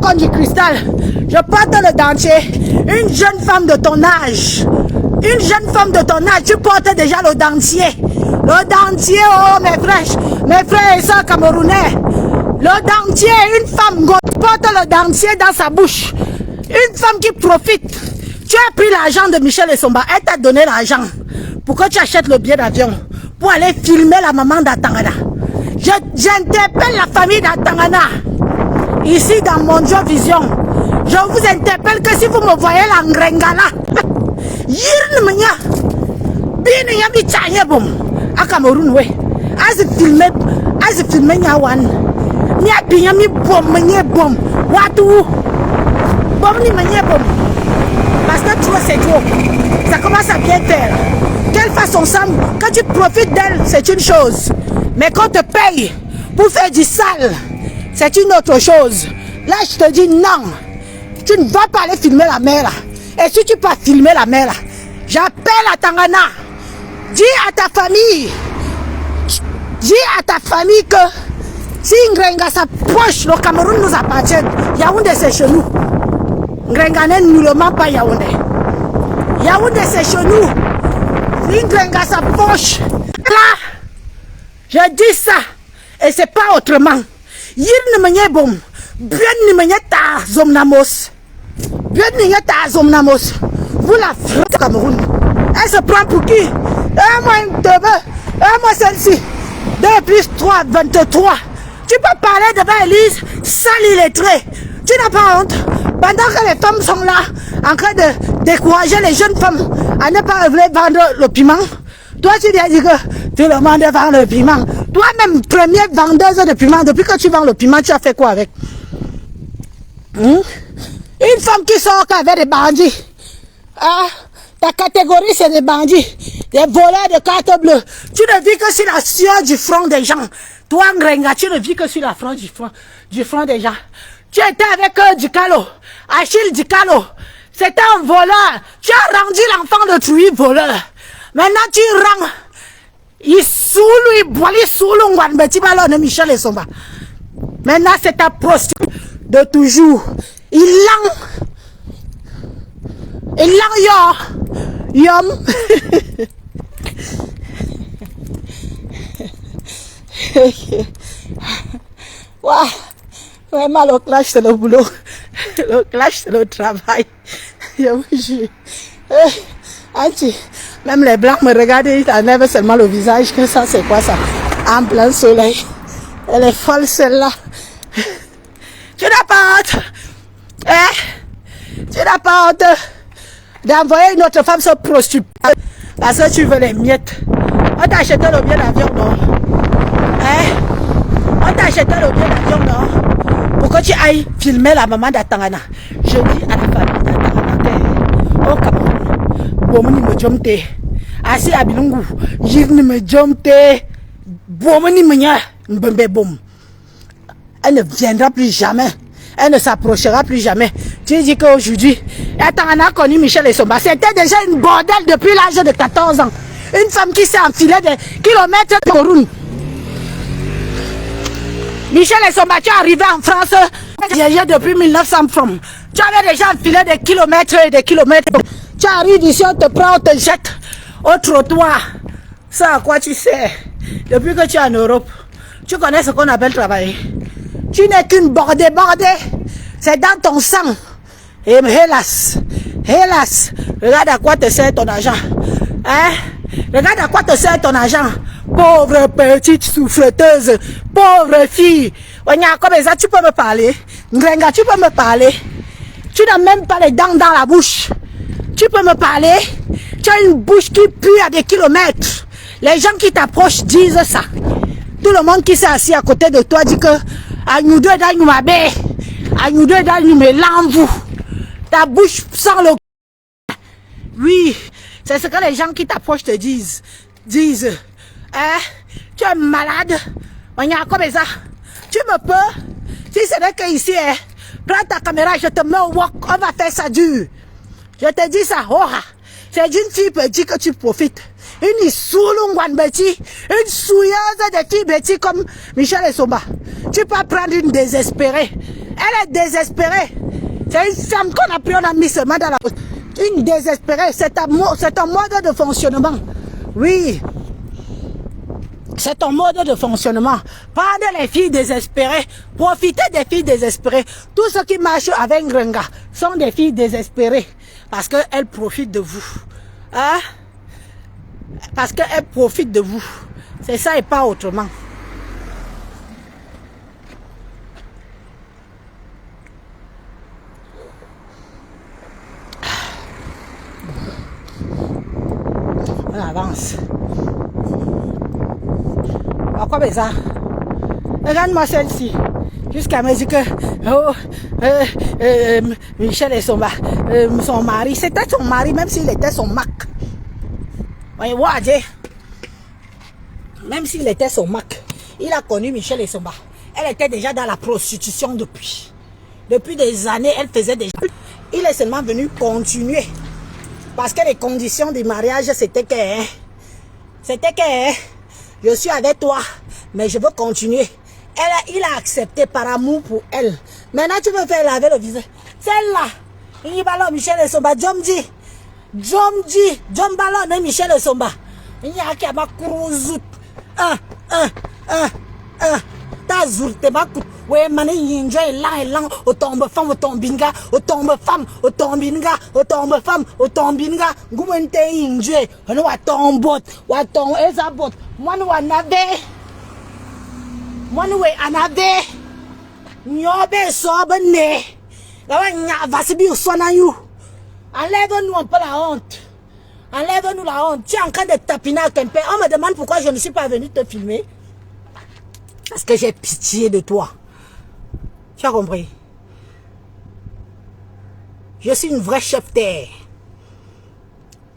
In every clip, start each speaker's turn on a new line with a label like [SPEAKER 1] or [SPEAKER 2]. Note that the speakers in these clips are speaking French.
[SPEAKER 1] comme du cristal. Je porte le dentier. Une jeune femme de ton âge. Une jeune femme de ton âge, tu portes déjà le dentier. Le dentier, oh mes frères et sœurs camerounais. Le dentier, une femme porte le dentier dans sa bouche. Une femme qui profite. Tu as pris l'argent de Michel Essomba. Elle t'a donné l'argent pour que tu achètes le billet d'avion pour aller filmer la maman d'Atangana. J'interpelle la famille d'Atangana. Ici dans mon Joe Vision. Je vous interpelle que si vous me voyez la Ngrengala. Yirn menya. Bini yami chanye bom. A Cameroun we. As filmé nyawan. Nya binyami bom menye bom. Watu. Bom ni menye bom. Parce que trop c'est trop. Ça commence à bien faire. Qu'elle fasse son sang, quand tu profites d'elle, c'est une chose. Mais quand on te paye pour faire du sale, c'est une autre chose. Là, je te dis non. Tu ne vas pas aller filmer la mer là. Et si tu peux filmer la mer là, j'appelle à Tangana. Dis à ta famille que si Ngrenga s'approche, le Cameroun nous appartient. Yaoundé c'est chez nous. Ngrenga n'est nullement pas Yaoundé. Yaoundé c'est chez nous. Si Ngrenga s'approche, là, je dis ça. Et c'est pas autrement. Yir ne menye bom. Bien ne menye ta zomnamos. Bien ne menye ta zomnamos. Vous la flotte Cameroun. Elle se prend pour qui? Moi, moi celle-ci. 2 plus 3, 23. Tu peux parler devant Élise sans l'illettré. Tu n'as pas honte. Pendant que les femmes sont là, en train de décourager les jeunes femmes à ne pas vendre le piment, toi tu dis que tu le demandes de vendre le piment. Toi-même, première vendeuse de piment, depuis que tu vends le piment, tu as fait quoi avec? Une femme qui sort avec des bandits. Ah, ta catégorie c'est des bandits, des voleurs de cartes bleues. Tu ne vis que sur la sueur du front des gens. Toi, Ngrenga, tu ne vis que sur la front du front des gens. Tu étais avec Dicalo, Achille Dicalo. C'était un voleur. Tu as rendu l'enfant d'autrui voleur. Maintenant tu rends. Il soule, il boit, il soule, on va petit ballon de Michel Essomba. Maintenant c'est ta prostituée de toujours. Il yom. Waouh. Vraiment, le clash, c'est le boulot. Le clash, c'est le travail. Je vous jure. Anti, même les blancs me regardent, ils enlèvent seulement le visage. Que ça, c'est quoi ça? En plein soleil. Elle est folle, celle-là. Tu n'as pas honte. Tu n'as pas honte d'envoyer une autre femme se prostituer parce que tu veux les miettes. On t'a acheté le billet d'avion, non? On t'a acheté le billet d'avion, non? Pour que tu ailles filmer la maman d'Atangana. Je dis à la famille d'Atangana, au Cameroun, Bomoni me jomte, assis à Bilungu, Jirni me jomte, Bomoni me nya, Mbembe bom. Elle ne viendra plus jamais. Elle ne s'approchera plus jamais. Tu dis qu'aujourd'hui, Atangana a connu Michel Essomba. C'était déjà une bordel depuis l'âge de 14 ans. Une femme qui s'est enfilée des kilomètres de Cameroun. Michel Essomba, tu es arrivé en France depuis 1900 francs. Tu avais déjà enfilé des kilomètres et des kilomètres. Tu arrives ici, on te prend, on te jette au trottoir. Ça à quoi tu sais? Depuis que tu es en Europe, tu connais ce qu'on appelle travailler. Tu n'es qu'une bordée. C'est dans ton sang. Et hélas, regarde à quoi te sert ton argent. Regarde à quoi te sert ton argent. Pauvre petite souffleteuse, pauvre fille. Comme ça, tu peux me parler. Ngrenga, tu peux me parler. Tu n'as même pas les dents dans la bouche. Tu peux me parler. Tu as une bouche qui pue à des kilomètres. Les gens qui t'approchent disent ça. Tout le monde qui s'est assis à côté de toi dit que à nous deux dans nous m'abé, à nous deux dans nous me l'envoue. Ta bouche sent le. Oui, c'est ce que les gens qui t'approchent te disent. Tu es malade. On y a comme ça. Tu me peux. Si c'est vrai que ici, prends ta caméra, je te mets au wok, on va faire ça dur. Je te dis ça. Oh, c'est d'une fille petite que tu profites. Une soulungwan petit, une souilleuse de filles petit comme Michel Essomba. Tu peux prendre une désespérée. Elle est désespérée. C'est une femme qu'on a pris, on a mis seulement dans la... Une désespérée, c'est un mode de fonctionnement. Oui. C'est ton mode de fonctionnement. Prenez les filles désespérées. Profitez des filles désespérées. Tous ceux qui marchent avec Ngrenga sont des filles désespérées. Parce qu'elles profitent de vous. Hein? Parce qu'elles profitent de vous. C'est ça et pas autrement. On avance. Pourquoi ça? Regarde-moi celle-ci. Jusqu'à me dire que Michel et son mari, c'était son mari, même s'il était son mac. Voyez, même s'il était son mac, il a connu Michel et Somba. Elle était déjà dans la prostitution depuis. Depuis des années, elle faisait déjà. Il est seulement venu continuer. Parce que les conditions du mariage, c'était que... je suis avec toi, mais je veux continuer. Il a accepté par amour pour elle. Maintenant, tu veux faire laver le visage. Celle-là, il va là, Michel et Somba, Jomji, Jombalo, Michel et Somba. Il y a qui a ma cruzout. Ta zourte ma coute. Ouais, mané, yinja, elan, au tombe femme, au tombinga, au tombe femme, au tombinga, au tombe femme, au tombinga. Goumente yinja, on va tombot, wa tombe, ezabot. Moi, nous en avait. Moi, nous en avait. Nyobe sobe ne. Là, nya vasibi usona you. Enlève-nous un peu la honte. Enlève-nous la honte. Tu es en train de tapiner à Kempe. On me demande pourquoi je ne suis pas venu te filmer. Parce que j'ai pitié de toi. Tu as compris? Je suis une vraie chef terre.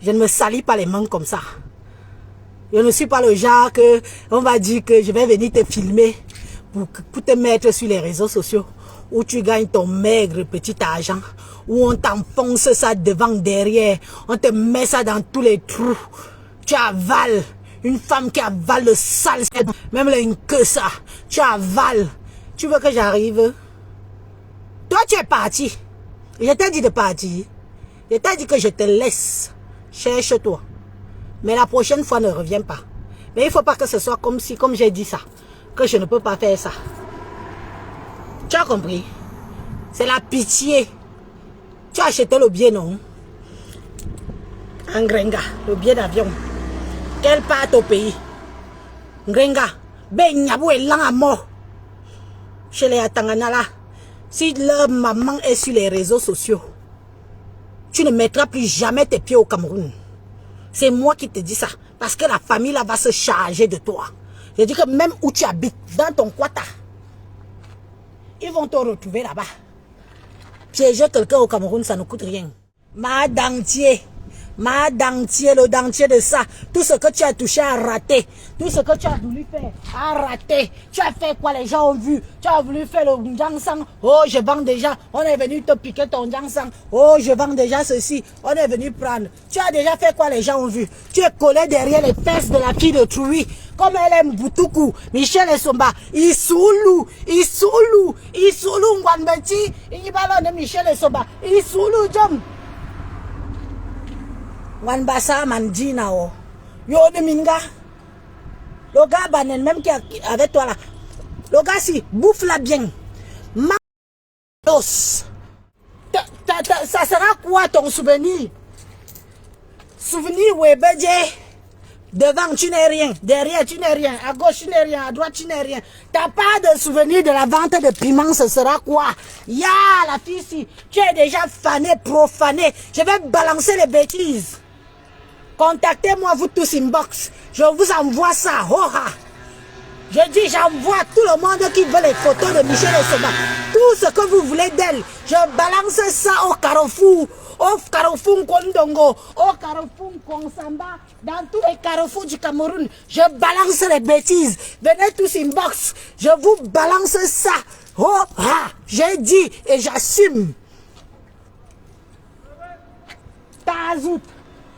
[SPEAKER 1] Je ne me salis pas les mains comme ça. Je ne suis pas le genre que on va dire que je vais venir te filmer pour te mettre sur les réseaux sociaux où tu gagnes ton maigre petit argent, où on t'enfonce ça devant, derrière, on te met ça dans tous les trous. Tu avales. Une femme qui avale le sale, même une que ça. Tu avales. Tu veux que j'arrive? Toi, tu es parti. Je t'ai dit de partir. Je t'ai dit que je te laisse. Cherche-toi. Mais la prochaine fois, ne reviens pas. Mais il ne faut pas que ce soit comme si, comme j'ai dit ça, que je ne peux pas faire ça. Tu as compris? C'est la pitié. Tu as acheté le billet, non? En Ngrenga, le billet d'avion. Qu'elle parte au pays. Ngrenga, ben yabou est lent à mort. Chez les Atanganala, si leur maman est sur les réseaux sociaux, tu ne mettras plus jamais tes pieds au Cameroun. C'est moi qui te dis ça. Parce que la famille là va se charger de toi. Je dis que même où tu habites, dans ton quata, ils vont te retrouver là-bas. Piéger quelqu'un au Cameroun, ça ne coûte rien. Ma dentier. Ma dentier, le dentier de ça. Tout ce que tu as touché a raté. Tout ce que tu as voulu faire a raté. Tu as fait quoi, les gens ont vu. Tu as voulu faire le Ndjangsang. Oh, je vends déjà. On est venu te piquer ton Ndjangsang. Oh, je vends déjà ceci. On est venu prendre. Tu as déjà fait quoi, les gens ont vu. Tu es collé derrière les fesses de la fille de Troui. Comme elle aime Boutoukou. Michel et Somba. Isoulou. Ngwanbeti. Il va de Michel et Somba. Isoulou, Jom. Wanbasa Mandina o. Yo de Minga. Le gars banen même qui est avec toi là. Le gars si bouffe la bien. Malos. Ça sera quoi ton souvenir? Souvenir Webedje. Devant tu n'es rien. Derrière tu n'es rien. À gauche tu n'es rien. À droite tu n'es rien. T'as pas de souvenir de la vente de piment, ce sera quoi? Ya la fille si. Tu es déjà fané, profané. Je vais balancer les bêtises. Contactez-moi vous tous inbox. Je vous envoie ça. Je dis j'envoie tout le monde qui veut les photos de Michel et Somba. Tout ce que vous voulez d'elle. Je balance ça au Carrefour. Au Carrefour Kondongo. Au Carrefour Konsamba. Dans tous les carrefours du Cameroun. Je balance les bêtises. Venez tous inbox. Je vous balance ça. J'ai dit et j'assume. Tazout.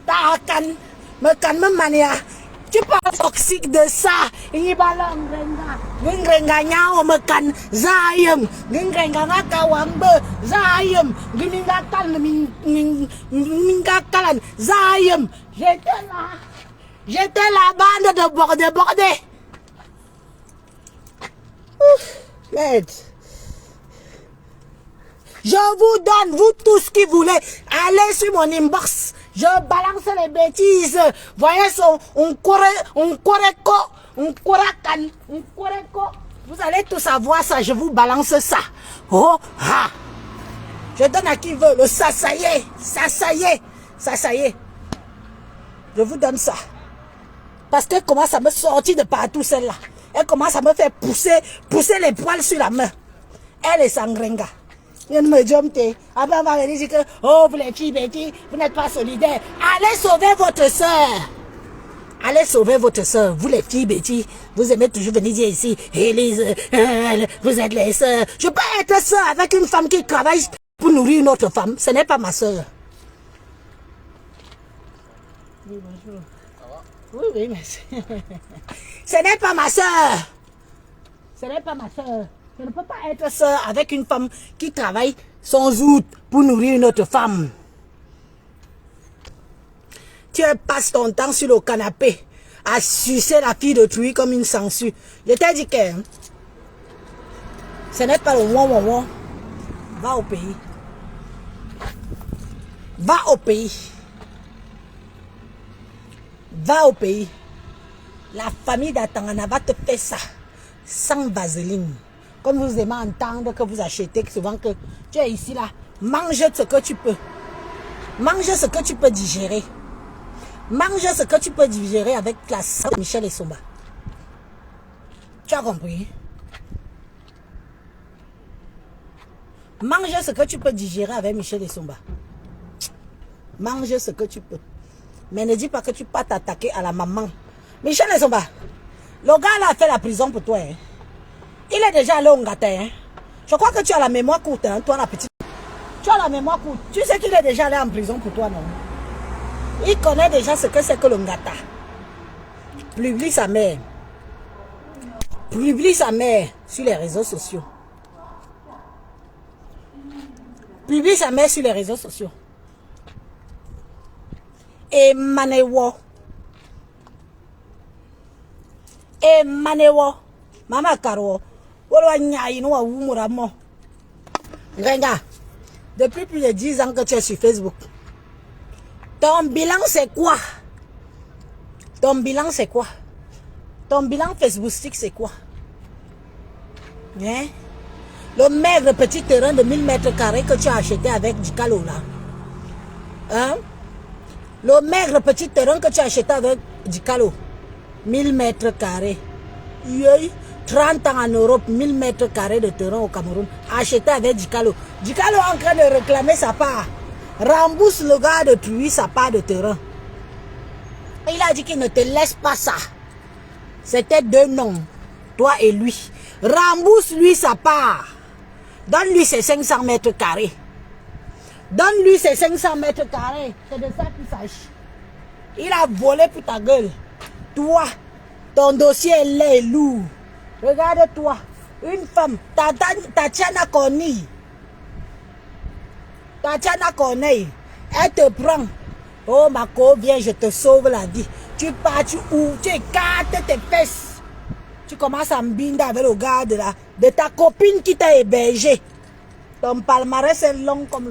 [SPEAKER 1] Takan. Me mania. Tu parles toxique de ça. Il balance Ngrenga nyao mekan zayem. Ngrenga ngaka wambe zayem. Ngrenga kal minga kalan zayem. J'étais la bande de bordé. Merde. Je vous donne, vous tous qui voulez, allez sur mon inbox. Je balance les bêtises. Voyez un correco. Vous allez tout savoir ça, je vous balance ça. Oh, ha. Je donne à qui veut le ça, ça y est. Je vous donne ça. Parce qu'elle commence à me sortir de partout, celle-là. Elle commence à me faire pousser les poils sur la main. Elle est sangrenga. Il me dit, après on va dire que, oh, vous les filles, Betty, vous n'êtes pas solidaires. Allez sauver votre soeur. Allez sauver votre soeur. Vous les filles, Betty, vous aimez toujours venir dire ici, Élise, vous êtes les soeurs. Je peux être soeur avec une femme qui travaille pour nourrir une autre femme. Ce n'est pas ma soeur. Oui, bonjour. Oui, merci. Ce n'est pas ma soeur. Ce n'est pas ma soeur. Je ne peux pas être soeur avec une femme qui travaille sans doute pour nourrir une autre femme. Tu passes ton temps sur le canapé à sucer la fille d'autrui comme une sangsue. Je t'ai dit que ce n'est pas le ouin. Va au pays. Va au pays. Va au pays. La famille d'Atangana va te faire ça sans vaseline. Comme vous aimez entendre que vous achetez souvent que tu es ici là. Mange ce que tu peux. Mange ce que tu peux digérer. Mange ce que tu peux digérer avec la sauce de Michel Essomba. Tu as compris? Mange ce que tu peux digérer avec Michel Essomba. Mange ce que tu peux. Mais ne dis pas que tu peux t'attaquer à la maman. Michel Essomba, le gars là a fait la prison pour toi. Hein. Il est déjà allé au Ngata. Hein. Je crois que tu as la mémoire courte, hein, toi la petite. Tu as la mémoire courte. Tu sais qu'il est déjà allé en prison pour toi, non? Il connaît déjà ce que c'est que le Ngata. Publie sa mère. Publie sa mère sur les réseaux sociaux. Publie sa mère sur les réseaux sociaux. Et Manewo. Mama Karo. Renga, depuis plus de 10 ans que tu es sur Facebook, ton bilan c'est quoi? Ton bilan c'est quoi? Ton bilan Facebookistique c'est quoi? Hein? Le maigre petit terrain de 1000 mètres carrés que tu as acheté avec du calo là. Hein? Le maigre petit terrain que tu as acheté avec du calo. 1000 mètres carrés. 30 ans en Europe, 1000 mètres carrés de terrain au Cameroun. Acheté avec Dicalo. Dicalo est en train de réclamer sa part. Rembourse le gars de Truy sa part de terrain. Il a dit qu'il ne te laisse pas ça. C'était 2 noms. Toi et lui. Rembourse lui sa part. Donne-lui ses 500 mètres carrés. Donne-lui ses 500 mètres carrés. C'est de ça qu'il s'agit. Il a volé pour ta gueule. Toi, ton dossier est lourd. Regarde-toi, une femme, Tatiana Corneille. Tatiana Corneille, elle te prend. Oh ma co, viens, je te sauve la vie. Tu pars, tu ouvres, tu écartes tes fesses. Tu commences à m'binder avec le gars de ta copine qui t'a hébergé. Ton palmarès est long comme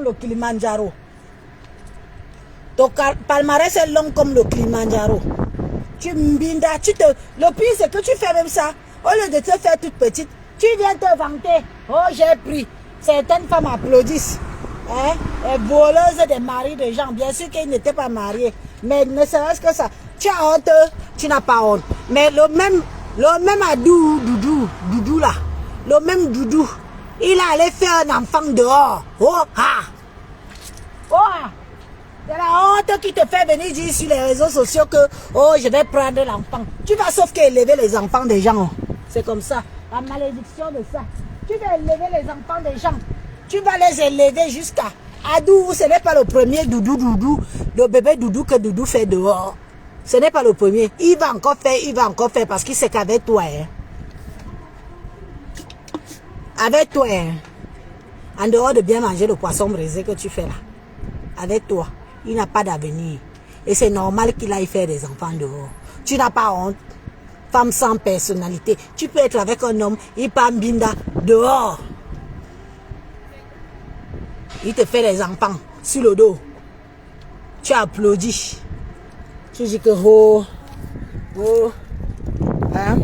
[SPEAKER 1] le Kilimanjaro. Ton palmarès est long comme le Kilimanjaro. Tu m'bindas, le pire c'est que tu fais même ça. Au lieu de te faire toute petite, tu viens te vanter. Oh, j'ai pris. Certaines femmes applaudissent. Hein? Les voleuses des maris de gens. Bien sûr qu'ils n'étaient pas mariés. Mais ne serait-ce que ça. Tu as honte, tu n'as pas honte. Mais le même Doudou là. Le même Doudou. Il allait faire un enfant dehors. Oh, ah. Oh, ah. C'est la honte qui te fait venir dire sur les réseaux sociaux que oh, je vais prendre l'enfant. Tu vas sauf qu'élever les enfants des gens. C'est comme ça. La malédiction de ça. Tu vas élever les enfants des gens. Tu vas les élever jusqu'à Adou. Ce n'est pas le premier Doudou, le bébé Doudou que Doudou fait dehors. Ce n'est pas le premier. Il va encore faire parce qu'il sait qu'avec toi, hein, avec toi, hein, en dehors de bien manger le poisson braisé que tu fais là, avec toi, il n'a pas d'avenir. Et c'est normal qu'il aille faire des enfants dehors. Tu n'as pas honte. Femme sans personnalité. Tu peux être avec un homme, il parle binda dehors. Il te fait des enfants sur le dos. Tu applaudis. Tu dis que oh, hein?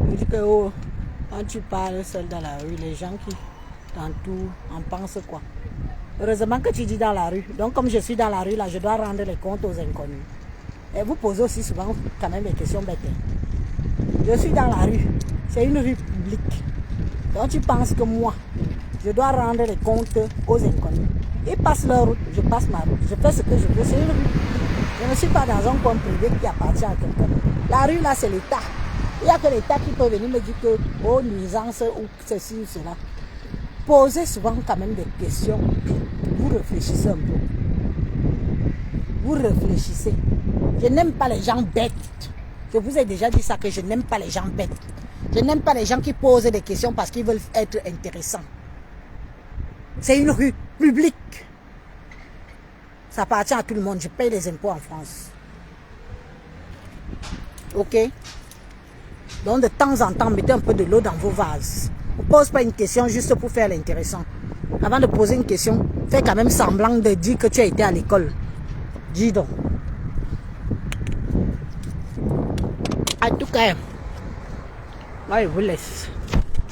[SPEAKER 1] Tu dis que oh, quand tu parles seul dans la rue, les gens qui t'entourent en pensent quoi? Heureusement que tu dis dans la rue. Donc comme je suis dans la rue là, je dois rendre les comptes aux inconnus. Et vous posez aussi souvent quand même des questions bêtes. Je suis dans la rue. C'est une rue publique. Donc tu penses que moi, je dois rendre les comptes aux inconnus. Ils passent leur route, je passe ma route. Je fais ce que je veux. C'est une rue publique. Je ne suis pas dans un coin privé qui appartient à quelqu'un. La rue là, c'est l'État. Il n'y a que l'État qui peut venir me dire que oh, nuisance ou ceci ou cela. Posez souvent quand même des questions. Vous réfléchissez un peu. Vous réfléchissez. Je n'aime pas les gens bêtes. Je vous ai déjà dit ça, que je n'aime pas les gens bêtes. Je n'aime pas les gens qui posent des questions parce qu'ils veulent être intéressants. C'est une rue publique. Ça appartient à tout le monde. Je paye les impôts en France. Ok? Donc de temps en temps, mettez un peu de l'eau dans vos vases. Ne pose pas une question juste pour faire l'intéressant. Avant de poser une question, fais quand même semblant de dire que tu as été à l'école. Dis donc. En tout cas, moi je vous laisse.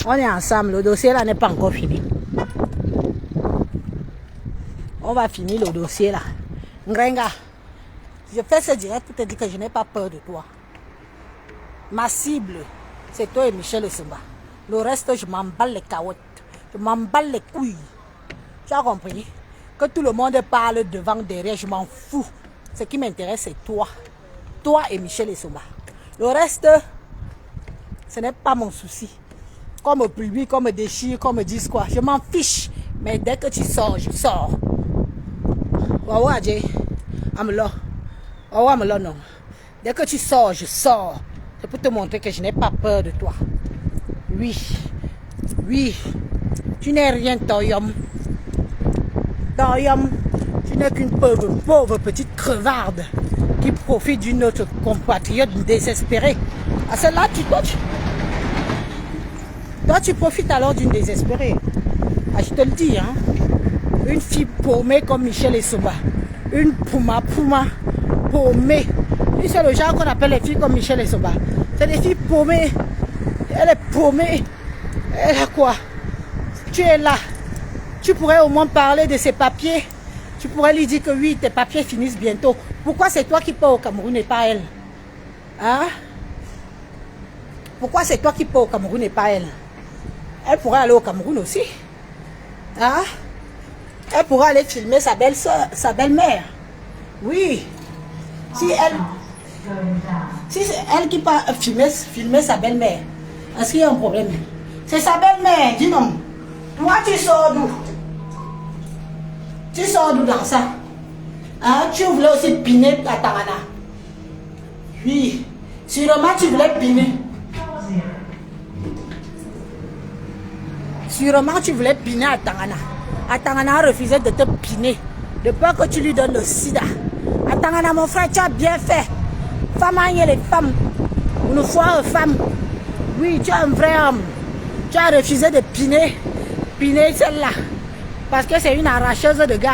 [SPEAKER 1] On est ensemble, le dossier là n'est pas encore fini. On va finir le dossier là. Ngrenga, je fais ce direct pour te dire que je n'ai pas peur de toi. Ma cible, c'est toi et Michel Essomba. Le reste, je m'emballe les carottes. Je m'emballe les couilles. Tu as compris? Que tout le monde parle devant, derrière, je m'en fous. Ce qui m'intéresse, c'est toi. Toi et Michel Essomba. Le reste, ce n'est pas mon souci. Qu'on me publie, qu'on me déchire, qu'on me dise quoi. Je m'en fiche. Mais dès que tu sors, je sors. Waouh, Adjé. Amelo. Waouh, Amelo, non. Dès que tu sors, je sors. C'est pour te montrer que je n'ai pas peur de toi. Oui. Oui. Tu n'es rien, Toyom. Toyom, tu n'es qu'une pauvre petite crevarde qui profite d'une autre compatriote désespérée. À celle-là, toi, tu profites alors d'une désespérée. Ah, je te le dis, hein. Une fille paumée comme Michel Essomba. Une pouma paumée. C'est le genre qu'on appelle les filles comme Michel Essomba. C'est des filles paumées. Elle est paumée. Elle a quoi? Tu es là. Tu pourrais au moins parler de ses papiers. Tu pourrais lui dire que oui, tes papiers finissent bientôt. Pourquoi c'est toi qui pars au Cameroun et pas elle? Hein? Pourquoi c'est toi qui pars au Cameroun et pas elle? Elle pourrait aller au Cameroun aussi. Hein? Elle pourrait aller filmer sa belle-sœur, sa belle-mère. Oui. Si c'est elle qui part filmer sa belle-mère, est-ce qu'il y a un problème? C'est sa belle-mère, dis non. Toi, tu sors d'où? Tu sors d'où dans ça? Hein? Tu voulais aussi piner à Tangana? Oui. Sûrement, tu voulais piner. Sûrement, tu voulais piner à Tangana. À Tangana a refusé de te piner. De peur que tu lui donnes le sida. À Tangana, mon frère, tu as bien fait. Femme et les femmes. Une foire femme. Oui, tu es un vrai homme. Tu as refusé de piner celle-là. Parce que c'est une arracheuse de gars.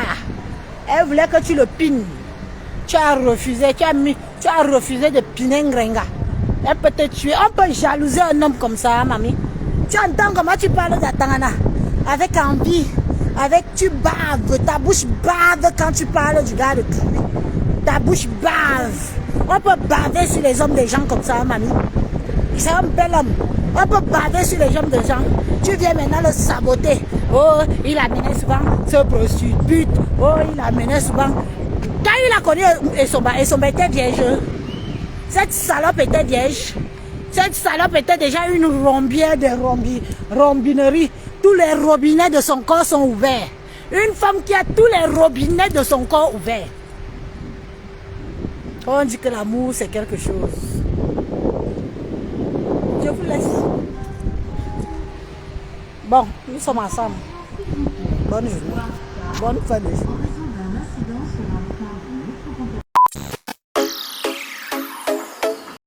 [SPEAKER 1] Elle voulait que tu le pines. Tu as refusé. Tu as refusé de piner Ngrenga. Elle peut te tuer. On peut jalouser un homme comme ça, hein, mamie. Tu entends comment tu parles d'Atangana? Avec envie. Tu baves. Ta bouche bave quand tu parles du gars de tout. Ta bouche bave. On peut baver sur les hommes des gens comme ça, hein, mamie. C'est un bel homme. On peut baver sur les hommes des gens. Tu viens maintenant le saboter. Oh, il amenait souvent ce prostitute. Oh, il amenait souvent. Quand il a connu Essomba était vierge. Cette salope était vierge. Cette salope était déjà une rombière de rombinerie. Tous les robinets de son corps sont ouverts. Une femme qui a tous les robinets de son corps ouverts. On dit que l'amour, c'est quelque chose. Je vous laisse. Bon, nous sommes ensemble. Bonne journée. Bonne fin de journée.